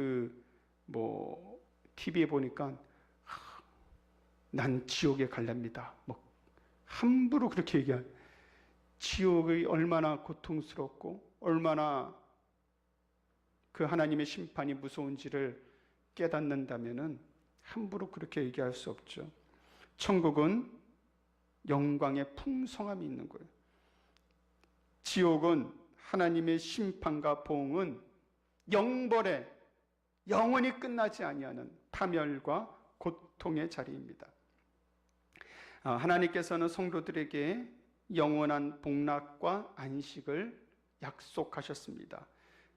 TV에 보니까 난 지옥에 갈랍니다. 함부로 그렇게 얘기해요. 지옥이 얼마나 고통스럽고 얼마나 그 하나님의 심판이 무서운지를 깨닫는다면은 함부로 그렇게 얘기할 수 없죠. 천국은 영광의 풍성함이 있는 거예요. 지옥은 하나님의 심판과 보응은 영벌에 영원히 끝나지 아니하는 파멸과 고통의 자리입니다. 하나님께서는 성도들에게 영원한 복락과 안식을 약속하셨습니다.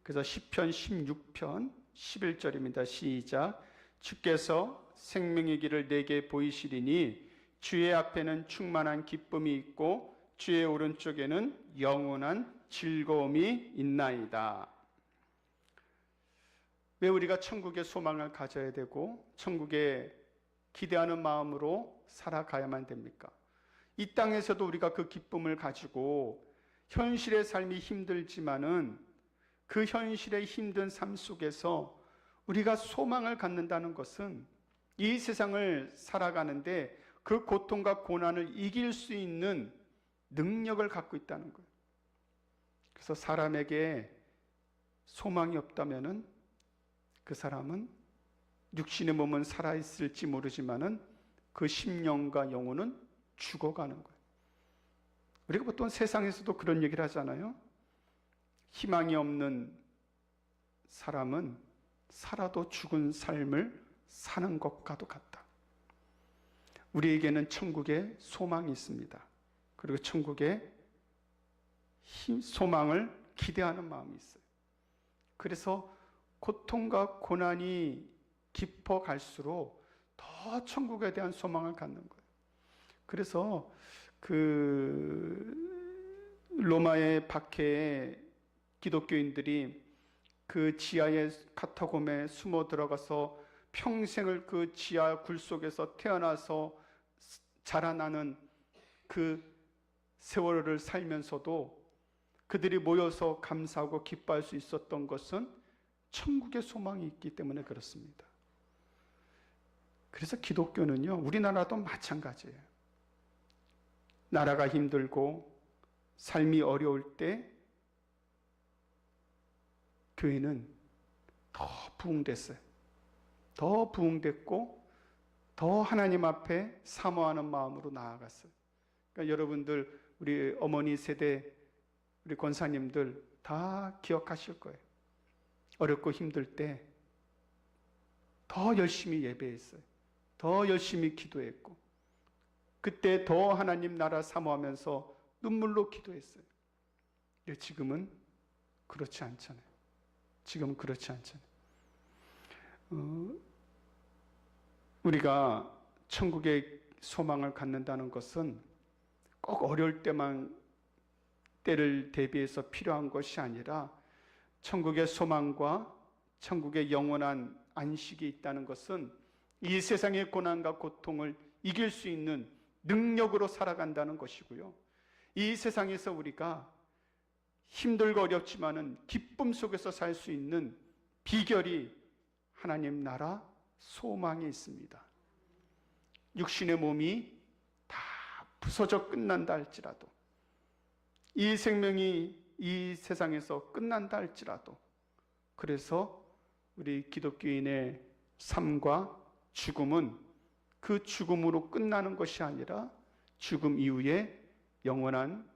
그래서 시편 16편 11절입니다. 시작. 주께서 생명의 길을 내게 보이시리니 주의 앞에는 충만한 기쁨이 있고 주의 오른쪽에는 영원한 즐거움이 있나이다. 왜 우리가 천국의 소망을 가져야 되고 천국에 기대하는 마음으로 살아가야만 됩니까? 이 땅에서도 우리가 그 기쁨을 가지고 현실의 삶이 힘들지만은 그 현실의 힘든 삶 속에서 우리가 소망을 갖는다는 것은 이 세상을 살아가는데 그 고통과 고난을 이길 수 있는 능력을 갖고 있다는 거예요. 그래서 사람에게 소망이 없다면은 그 사람은 육신의 몸은 살아있을지 모르지만은 그 심령과 영혼은 죽어가는 거예요. 우리가 보통 세상에서도 그런 얘기를 하잖아요. 희망이 없는 사람은 살아도 죽은 삶을 사는 것과도 같다. 우리에게는 천국에 소망이 있습니다. 그리고 천국에 소망을 기대하는 마음이 있어요. 그래서 고통과 고난이 깊어갈수록 더 천국에 대한 소망을 갖는 거예요. 그래서 로마의 박해에 기독교인들이 그 지하의 카타콤에 숨어 들어가서 평생을 그 지하 굴 속에서 태어나서 자라나는 그 세월을 살면서도 그들이 모여서 감사하고 기뻐할 수 있었던 것은 천국의 소망이 있기 때문에 그렇습니다. 그래서 기독교는요, 우리나라도 마찬가지예요. 나라가 힘들고 삶이 어려울 때 교회는 더 부흥됐어요. 더 부흥됐고 더 하나님 앞에 사모하는 마음으로 나아갔어요. 그러니까 여러분들, 우리 어머니 세대, 우리 권사님들 다 기억하실 거예요. 어렵고 힘들 때 더 열심히 예배했어요. 더 열심히 기도했고 그때 더 하나님 나라 사모하면서 눈물로 기도했어요. 근데 지금은 그렇지 않잖아요. 지금은 그렇지 않잖아요. 우리가 천국의 소망을 갖는다는 것은 꼭 어려울 때를 대비해서 필요한 것이 아니라 천국의 소망과 천국의 영원한 안식이 있다는 것은 이 세상의 고난과 고통을 이길 수 있는 능력으로 살아간다는 것이고요. 이 세상에서 우리가 힘들고 어렵지만은 기쁨 속에서 살 수 있는 비결이 하나님 나라 소망에 있습니다. 육신의 몸이 다 부서져 끝난다 할지라도, 이 생명이 이 세상에서 끝난다 할지라도, 그래서 우리 기독교인의 삶과 죽음은 그 죽음으로 끝나는 것이 아니라 죽음 이후에 영원한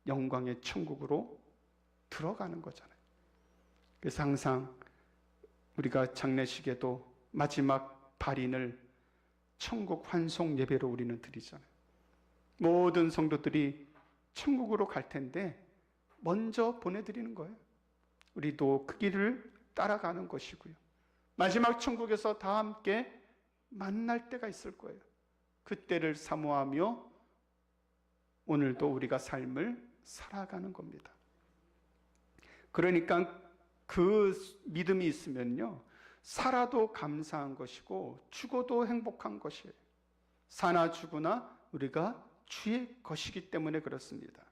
영광의 천국으로 들어가는 거잖아요. 그래서 항상 우리가 장례식에도 마지막 발인을 천국 환송 예배로 우리는 드리잖아요. 모든 성도들이 천국으로 갈 텐데 먼저 보내드리는 거예요. 우리도 그 길을 따라가는 것이고요. 마지막 천국에서 다 함께 만날 때가 있을 거예요. 그때를 사모하며 오늘도 우리가 삶을 살아가는 겁니다. 그러니까 그 믿음이 있으면요, 살아도 감사한 것이고 죽어도 행복한 것이에요. 사나 죽으나 우리가 주의 것이기 때문에 그렇습니다.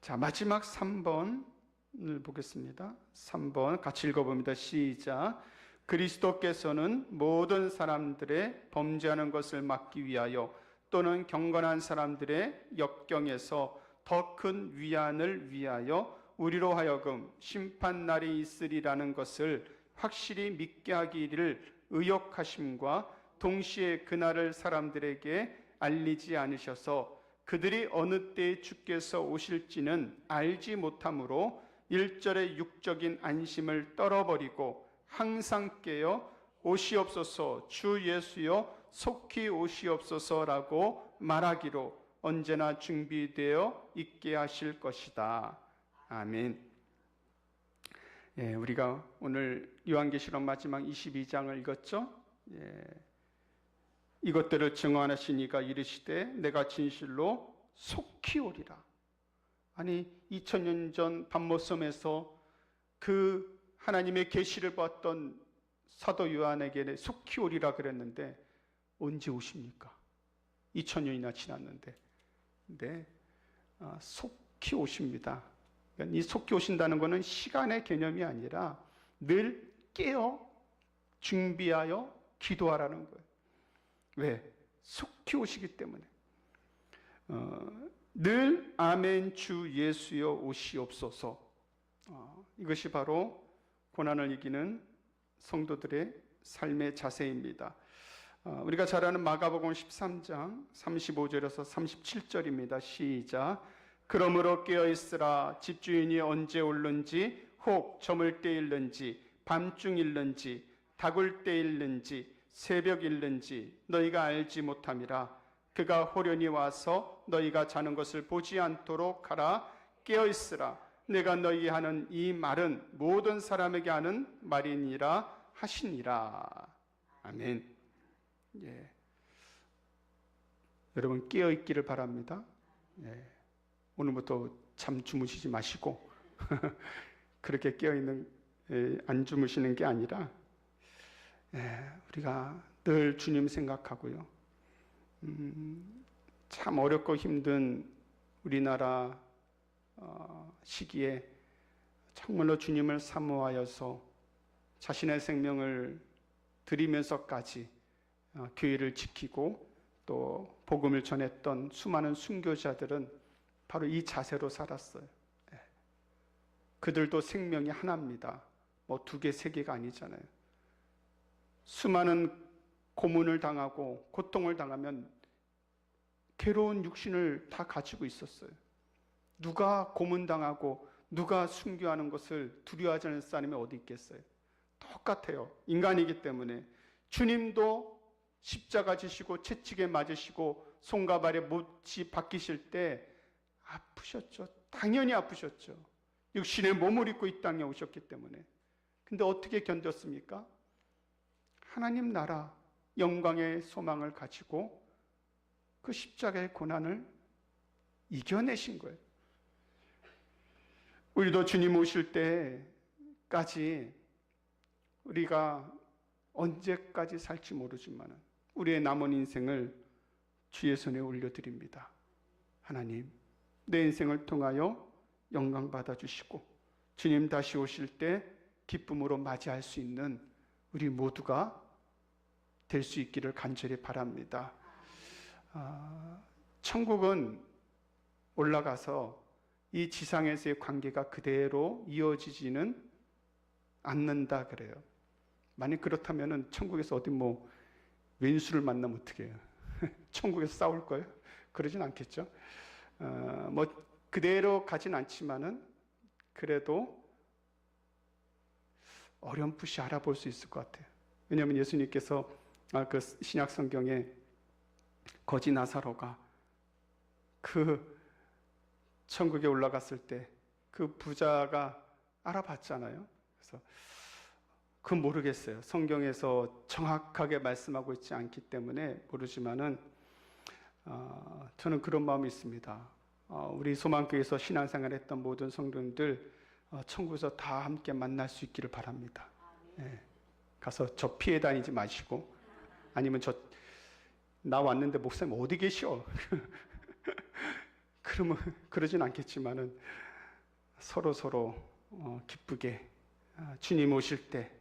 자, 마지막 3번을 보겠습니다. 3번 같이 읽어봅니다. 시작. 그리스도께서는 모든 사람들의 범죄하는 것을 막기 위하여 또는 경건한 사람들의 역경에서 더 큰 위안을 위하여 우리로 하여금 심판날이 있으리라는 것을 확실히 믿게 하기를 의역하심과 동시에 그날을 사람들에게 알리지 않으셔서 그들이 어느 때에 주께서 오실지는 알지 못하므로 일절의 육적인 안심을 떨어버리고 항상 깨어 오시옵소서 주 예수여 속히 오시옵소서라고 말하기로 언제나 준비되어 있게 하실 것이다. 아멘. 예, 우리가 오늘 요한계시록 마지막 22장을 읽었죠. 예, 이것들을 증언하신 이가 이르시되 내가 진실로 속히 오리라. 아니 2000년 전 밤모섬에서 그 하나님의 계시를 봤던 사도 요한에게 속히 오리라 그랬는데 언제 오십니까? 2000년이나 지났는데 네, 속히 오십니다. 이 속히 오신다는 것은 시간의 개념이 아니라 늘 깨어 준비하여 기도하라는 거예요. 왜? 속히 오시기 때문에. 늘 아멘 주 예수여 오시옵소서. 이것이 바로 고난을 이기는 성도들의 삶의 자세입니다. 우리가 잘 아는 마가복음 13장 35절에서 37절입니다. 시작. 그러므로 깨어있으라. 집주인이 언제 올는지 혹 저물 때일는지 밤중일는지 다굴 때일는지 새벽일는지 너희가 알지 못함이라. 그가 호련히 와서 너희가 자는 것을 보지 않도록 하라. 깨어있으라. 내가 너희 하는 이 말은 모든 사람에게 하는 말이니라 하시니라. 아멘. 예. 여러분 깨어있기를 바랍니다. 예. 오늘부터 잠 주무시지 마시고 그렇게 깨어있는 안 주무시는 게 아니라 우리가 늘 주님 생각하고요. 참 어렵고 힘든 우리나라 시기에 정말로 주님을 사모하여서 자신의 생명을 드리면서까지 교회를 지키고 또 복음을 전했던 수많은 순교자들은 바로 이 자세로 살았어요. 그들도 생명이 하나입니다. 뭐 2개, 3개가 아니잖아요. 수많은 고문을 당하고 고통을 당하면 괴로운 육신을 다 가지고 있었어요. 누가 고문당하고 누가 순교하는 것을 두려워하지 않는 사람이 어디 있겠어요? 똑같아요. 인간이기 때문에. 주님도 십자가 지시고 채찍에 맞으시고 손과 발에 못이 박히실 때 아프셨죠. 당연히 아프셨죠. 육신의 몸을 입고 이 땅에 오셨기 때문에. 근데 어떻게 견뎠습니까? 하나님 나라 영광의 소망을 가지고 그 십자가의 고난을 이겨내신 거예요. 우리도 주님 오실 때까지 우리가 언제까지 살지 모르지만 우리의 남은 인생을 주의 손에 올려드립니다. 하나님, 내 인생을 통하여 영광 받아주시고 주님 다시 오실 때 기쁨으로 맞이할 수 있는 우리 모두가 될 수 있기를 간절히 바랍니다. 천국은 올라가서 이 지상에서의 관계가 그대로 이어지지는 않는다 그래요. 만약 그렇다면은 천국에서 어디 뭐 왼수를 만나면 어떻게 해요? 천국에서 싸울 거예요? 그러진 않겠죠. 뭐 그대로 가진 않지만은 그래도 어렴풋이 알아볼 수 있을 것 같아요. 왜냐하면 예수님께서 그 신약 성경에 거지 나사로가 그 천국에 올라갔을 때 그 부자가 알아봤잖아요. 그래서 그건 모르겠어요. 성경에서 정확하게 말씀하고 있지 않기 때문에 모르지만은 저는 그런 마음이 있습니다. 우리 소망교회에서 신앙생활했던 모든 성도님들 천국에서 다 함께 만날 수 있기를 바랍니다. 네. 가서 저 피해 다니지 마시고, 아니면 나 왔는데 목사님 어디 계셔? 그러면 그러진 않겠지만은 서로 기쁘게 주님 오실 때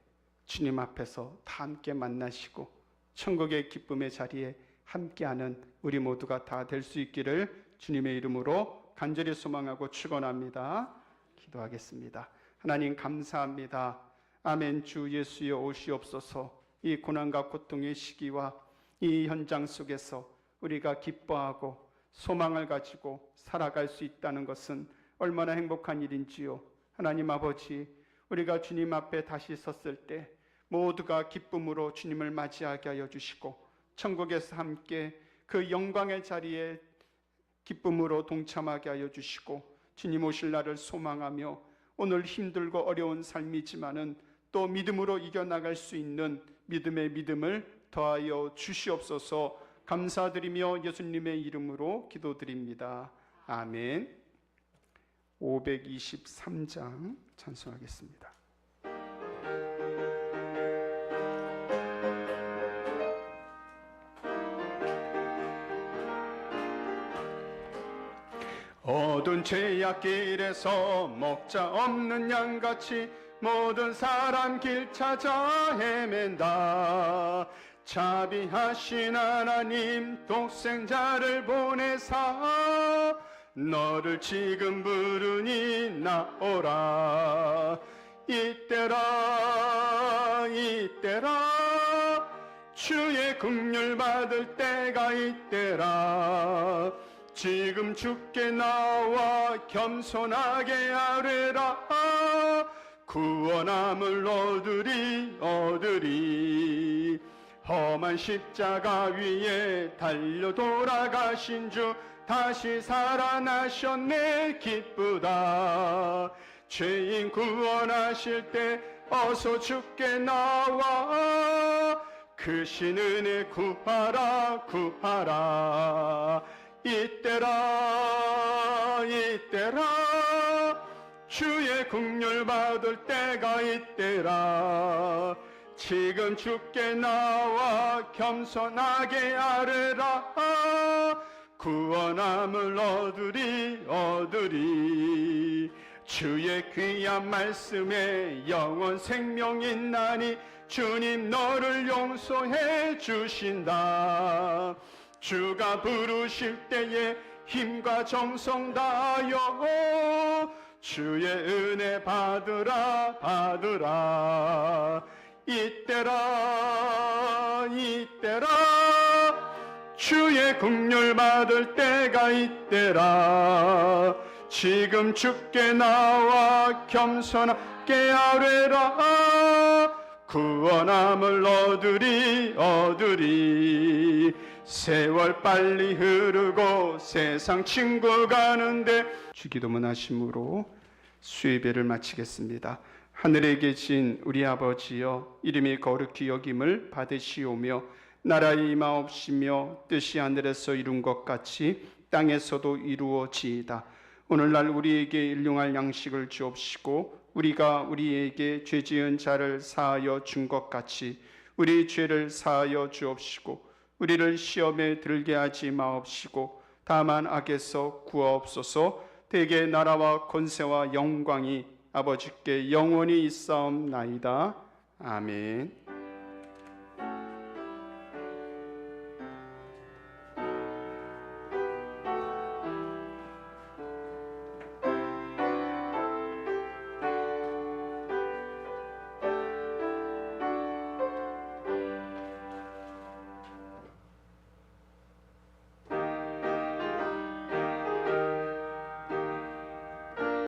주님 앞에서 다 함께 만나시고 천국의 기쁨의 자리에 함께하는 우리 모두가 다 될 수 있기를 주님의 이름으로 간절히 소망하고 축원합니다. 기도하겠습니다. 하나님 감사합니다. 아멘. 주 예수여 오시옵소서. 이 고난과 고통의 시기와 이 현장 속에서 우리가 기뻐하고 소망을 가지고 살아갈 수 있다는 것은 얼마나 행복한 일인지요. 하나님 아버지, 우리가 주님 앞에 다시 섰을 때 모두가 기쁨으로 주님을 맞이하게 하여 주시고 천국에서 함께 그 영광의 자리에 기쁨으로 동참하게 하여 주시고 주님 오실 날을 소망하며 오늘 힘들고 어려운 삶이지만은 또 믿음으로 이겨나갈 수 있는 믿음의 믿음을 더하여 주시옵소서. 감사드리며 예수님의 이름으로 기도드립니다. 아멘. 523장 찬송하겠습니다. 어두운 죄악길에서 목자 없는 양같이 모든 사람 길 찾아 헤맨다. 자비하신 하나님 독생자를 보내사 너를 지금 부르니 나오라. 이때라 이때라 주의 긍휼 받을 때가 이때라. 지금 주께 나와 겸손하게 아뢰라. 구원함을 얻으리. 험한 십자가 위에 달려 돌아가신 주 다시 살아나셨네. 기쁘다. 죄인 구원하실 때 어서 주께 나와 그 신 은혜 구하라. 이때라 주의 긍휼 받을 때가 이때라. 지금 주께 나와 겸손하게 아뢰라. 구원함을 얻으리. 주의 귀한 말씀에 영원 생명 있나니 주님 너를 용서해 주신다. 주가 부르실 때에 힘과 정성 다하여 주의 은혜 받으라. 이때라 주의 긍휼 받을 때가 이때라. 지금 주께 나와 겸손하게 아뢰라. 구원함을 얻으리. 세월 빨리 흐르고 세상 친구 가는데 주기도문 하심으로 수요예배를 마치겠습니다. 하늘에 계신 우리 아버지여, 이름이 거룩히 여김을 받으시오며 나라의 임하옵시며 뜻이 하늘에서 이룬 것 같이 땅에서도 이루어지이다. 오늘날 우리에게 일용할 양식을 주옵시고 우리가 우리에게 죄 지은 자를 사하여 준 것 같이 우리 죄를 사하여 주옵시고 우리를 시험에 들게 하지 마옵시고 다만 악에서 구하옵소서. 대개 나라와 권세와 영광이 아버지께 영원히 있사옵나이다. 아멘.